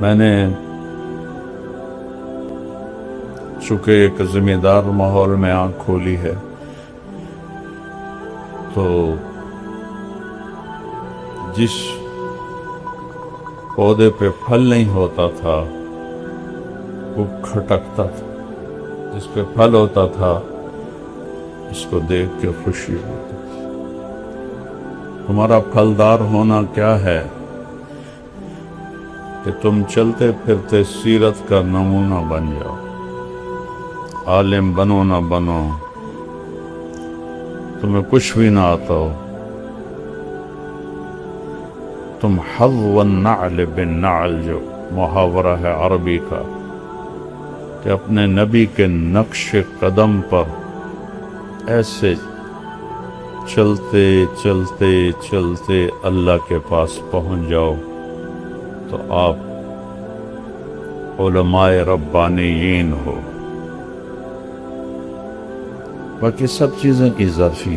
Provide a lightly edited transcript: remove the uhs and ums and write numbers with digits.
میں نے چونکہ ایک ذمہ دار ماحول میں آنکھ کھولی ہے تو جس پودے پہ پھل نہیں ہوتا تھا وہ کھٹکتا تھا، جس پہ پھل ہوتا تھا اس کو دیکھ کے خوشی ہوتی تھی۔ تمہارا پھلدار ہونا کیا ہے کہ تم چلتے پھرتے سیرت کا نمونہ بن جاؤ، عالم بنو نہ بنو، تمہیں کچھ بھی نہ آتا ہو، تم حظو النعل بالنعل جو محاورہ ہے عربی کا کہ اپنے نبی کے نقش قدم پر ایسے چلتے چلتے چلتے اللہ کے پاس پہنچ جاؤ تو آپ علماء ربانیین ہو۔ باقی سب چیزیں اضافی